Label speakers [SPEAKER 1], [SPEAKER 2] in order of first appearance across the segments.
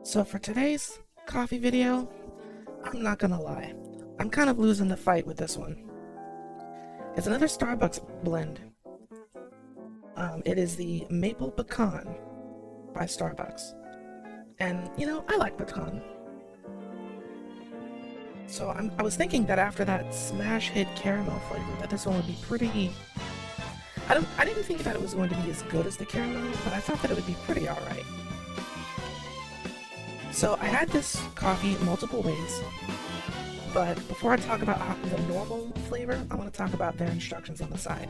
[SPEAKER 1] So for today's coffee video, I'm not gonna lie, I'm kind of losing the fight with this one. It's another Starbucks blend. It is the Maple Pecan by Starbucks. And, I like pecan. So I was thinking that after that smash hit caramel flavor, that this one would be pretty... I didn't think that it was going to be as good as the caramel, but I thought that it would be pretty alright. So I had this coffee multiple ways, but before I talk about the normal flavor, I want to talk about their instructions on the side.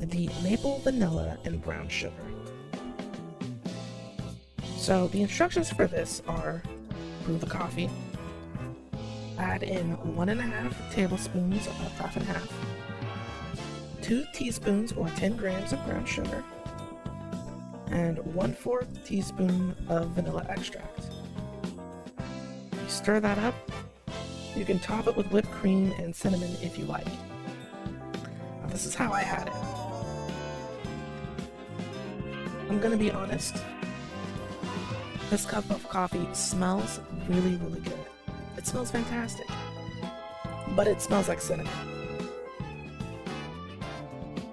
[SPEAKER 1] The maple, vanilla, and brown sugar. So the instructions for this are: brew the coffee, add in 1.5 tablespoons of half and half, 2 teaspoons or 10 grams of brown sugar, and 1/4 teaspoon of vanilla extract. You stir that up. You can top it with whipped cream and cinnamon if you like. Now, this is how I had it. I'm gonna be honest, this cup of coffee smells really, really good. It smells fantastic, but it smells like cinnamon.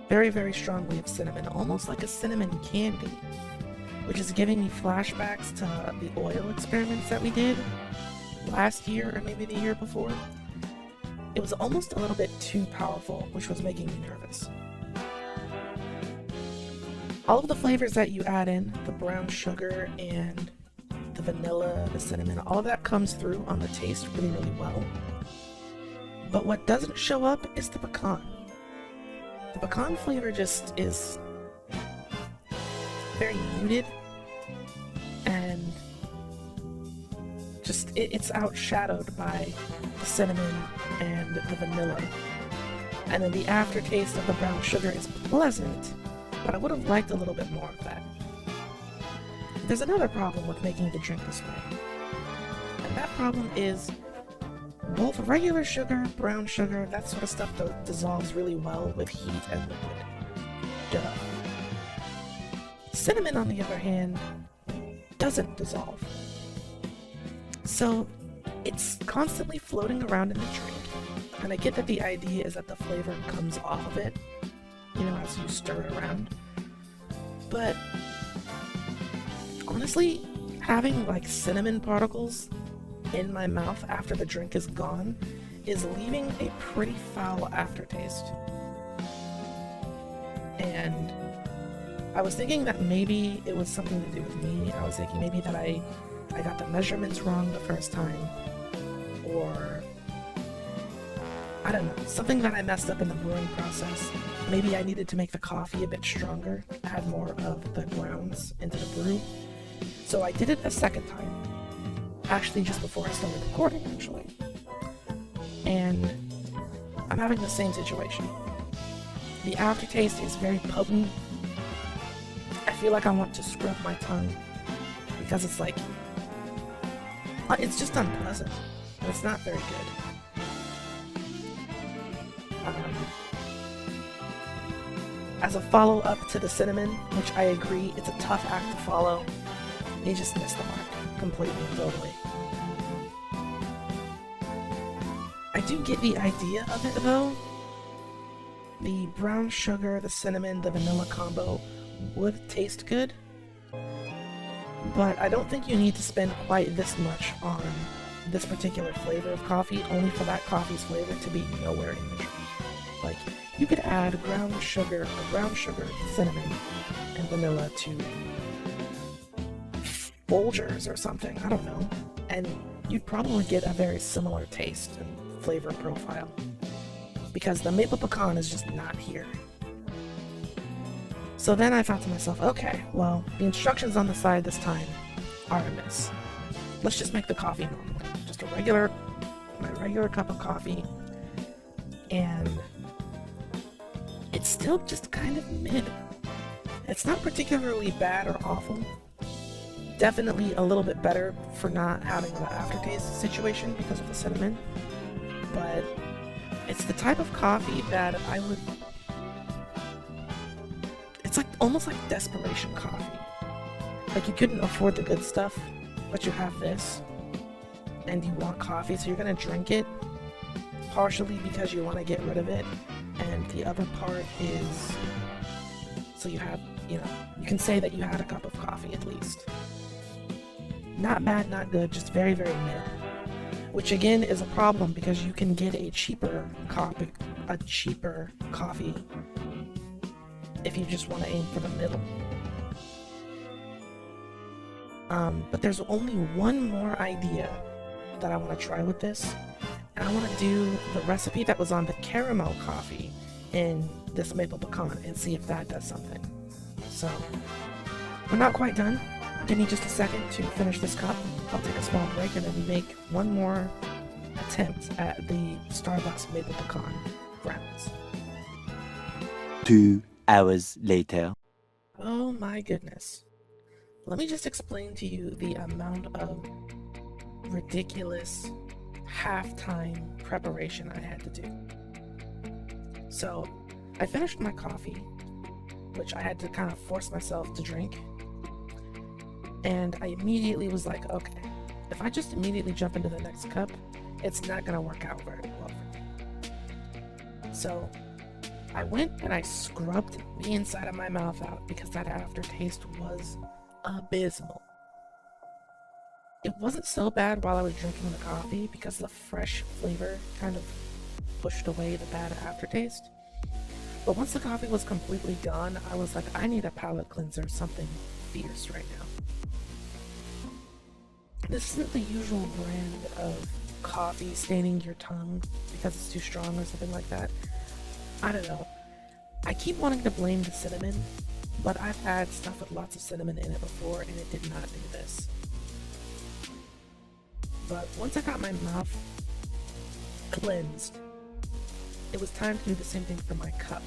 [SPEAKER 1] Very, very strongly of cinnamon, almost like a cinnamon candy, which is giving me flashbacks to the oil experiments that we did last year or maybe the year before. It was almost a little bit too powerful, which was making me nervous. All of the flavors that you add in, the brown sugar and the vanilla, the cinnamon, all of that comes through on the taste really, really well. But what doesn't show up is the pecan. The pecan flavor just is very muted, and just it's outshadowed by the cinnamon and the vanilla. And then the aftertaste of the brown sugar is pleasant, but I would have liked a little bit more of that. There's another problem with making the drink this way, and that problem is both regular sugar, brown sugar, that sort of stuff dissolves really well with heat and liquid. Duh. Cinnamon, on the other hand, doesn't dissolve. So it's constantly floating around in the drink, and I get that the idea is that the flavor comes off of it, as you stir it around. But honestly, having like cinnamon particles in my mouth after the drink is gone is leaving a pretty foul aftertaste. And I was thinking that maybe it was something to do with me. I was thinking maybe that I got the measurements wrong the first time, or I don't know, something that I messed up in the brewing process. Maybe I needed to make the coffee a bit stronger, add more of the grounds into the brew. So I did it a second time. Actually, just before I started recording, actually. And I'm having the same situation. The aftertaste is very potent. I feel like I want to scrub my tongue because it's like, it's just unpleasant. It's not very good. As a follow-up to the cinnamon, which I agree, it's a tough act to follow, they just missed the mark completely and totally. I do get the idea of it though. The brown sugar, the cinnamon, the vanilla combo would taste good, but I don't think you need to spend quite this much on this particular flavor of coffee, only for that coffee's flavor to be nowhere in the drink. Like, you could add brown sugar, cinnamon, and vanilla to Folgers or something, I don't know, and you'd probably get a very similar taste and flavor profile, because the maple pecan is just not here. So then I thought to myself, okay, well, the instructions on the side this time are amiss. Let's just make the coffee normally, just my regular cup of coffee, and it's still just kind of mid. It's not particularly bad or awful. Definitely a little bit better for not having the aftertaste situation because of the cinnamon. But it's the type of coffee that it's like almost like desperation coffee. Like, you couldn't afford the good stuff, but you have this, and you want coffee, so you're gonna drink it partially because you want to get rid of it, and the other part is so you have, you can say that you had a cup of coffee at least. Not bad, not good, just very, very mid. Which again is a problem because you can get a cheaper coffee if you just want to aim for the middle. But there's only one more idea that I want to try with this, and I want to do the recipe that was on the caramel coffee in this maple pecan and see if that does something. So, we're not quite done. Give me just a second to finish this cup. I'll take a small break and then make one more attempt at the Starbucks maple pecan grounds.
[SPEAKER 2] 2 hours later.
[SPEAKER 1] Oh my goodness. Let me just explain to you the amount of ridiculous half-time preparation I had to do. So, I finished my coffee, which I had to kind of force myself to drink, and I immediately was like, okay, if I just immediately jump into the next cup, it's not going to work out very well for me. So, I went and I scrubbed the inside of my mouth out because that aftertaste was abysmal. It wasn't so bad while I was drinking the coffee because the fresh flavor kind of pushed away the bad aftertaste. But once the coffee was completely gone, I was like, I need a palate cleanser, something fierce right now. This isn't the usual brand of coffee staining your tongue because it's too strong or something like that. I don't know. I keep wanting to blame the cinnamon, but I've had stuff with lots of cinnamon in it before and it did not do this. But once I got my mouth cleansed, it was time to do the same thing for my cup.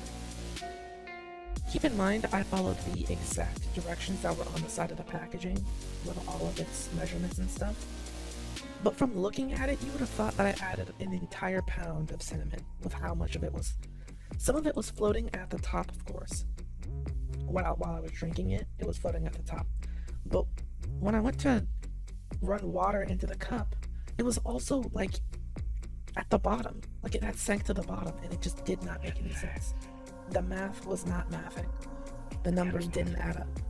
[SPEAKER 1] Keep in mind, I followed the exact directions that were on the side of the packaging with all of its measurements and stuff. But from looking at it, you would have thought that I added an entire pound of cinnamon with how much of it was. Some of it was floating at the top, of course. While I was drinking it, it was floating at the top. But when I went to run water into the cup, it was also like at the bottom. Like it had sank to the bottom and it just did not make any sense. The math was not mathing. The numbers didn't add up.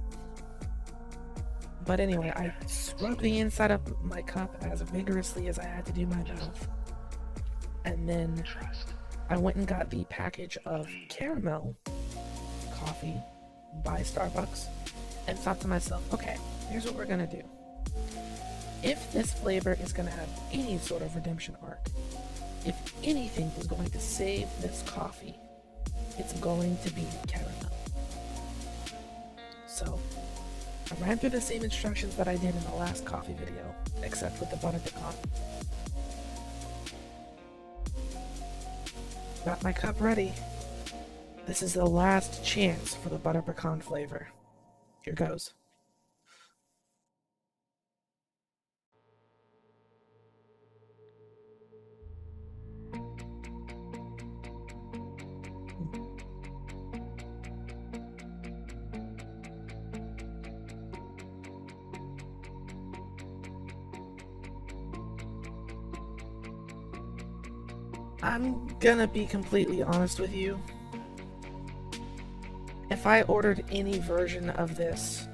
[SPEAKER 1] But anyway, I scrubbed the inside of my cup as vigorously as I had to do my mouth. And then I went and got the package of caramel coffee by Starbucks and thought to myself, okay, here's what we're gonna do. If this flavor is gonna have any sort of redemption arc, if anything is going to save this coffee, it's going to be caramel. So, I ran through the same instructions that I did in the last coffee video, except with the butter pecan. Got my cup ready. This is the last chance for the butter pecan flavor. Here goes. I'm gonna be completely honest with you. If I ordered any version of this,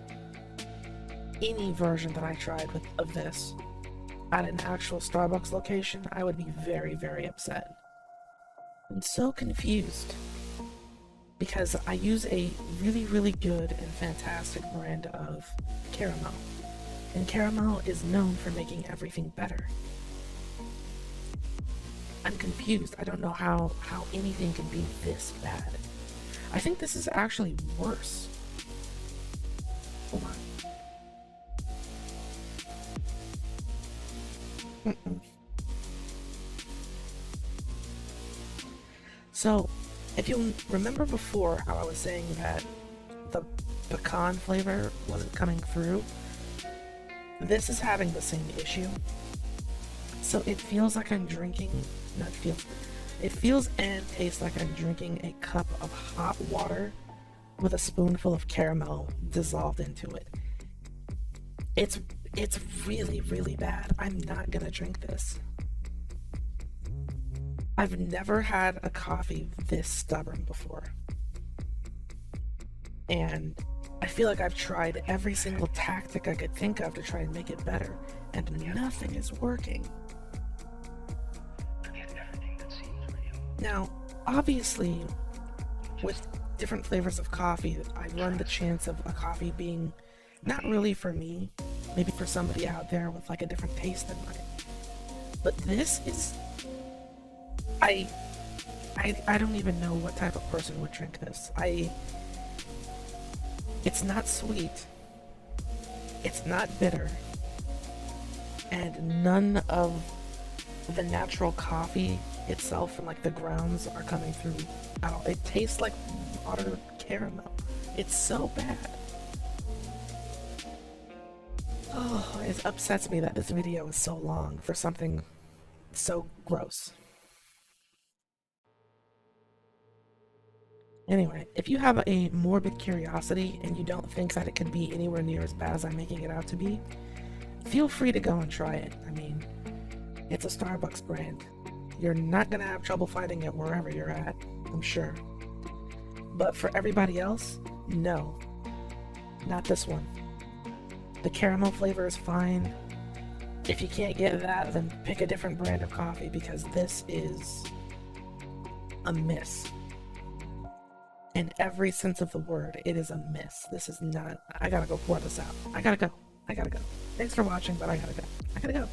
[SPEAKER 1] any version that I tried of this at an actual Starbucks location, I would be very, very upset. I'm so confused because I use a really, really good and fantastic brand of caramel, and caramel is known for making everything better. I'm confused. I don't know how anything can be this bad. I think this is actually worse. Hold on. So, if you remember before how I was saying that the pecan flavor wasn't coming through, this is having the same issue. So it feels like I'm drinking, it feels and tastes like I'm drinking a cup of hot water with a spoonful of caramel dissolved into it. It's really, really bad. I'm not gonna drink this. I've never had a coffee this stubborn before. And I feel like I've tried every single tactic I could think of to try and make it better, and nothing is working. Now, obviously, with different flavors of coffee, I run the chance of a coffee being not really for me, maybe for somebody out there with like a different taste than mine. But this is, I don't even know what type of person would drink this. It's not sweet, it's not bitter, and none of the natural coffee itself and like the grounds are coming through at all. It tastes like water caramel. It's so bad. Oh, it upsets me that this video is so long for something so gross. Anyway, if you have a morbid curiosity and you don't think that it could be anywhere near as bad as I'm making it out to be, feel free to go and try it. I mean, it's a Starbucks brand. You're not gonna have trouble finding it wherever you're at, I'm sure. But for everybody else, no. Not this one. The caramel flavor is fine. If you can't get that, then pick a different brand of coffee because this is a miss. In every sense of the word, it is a miss. This is not... I gotta go pour this out. I gotta go. Thanks for watching, but I gotta go.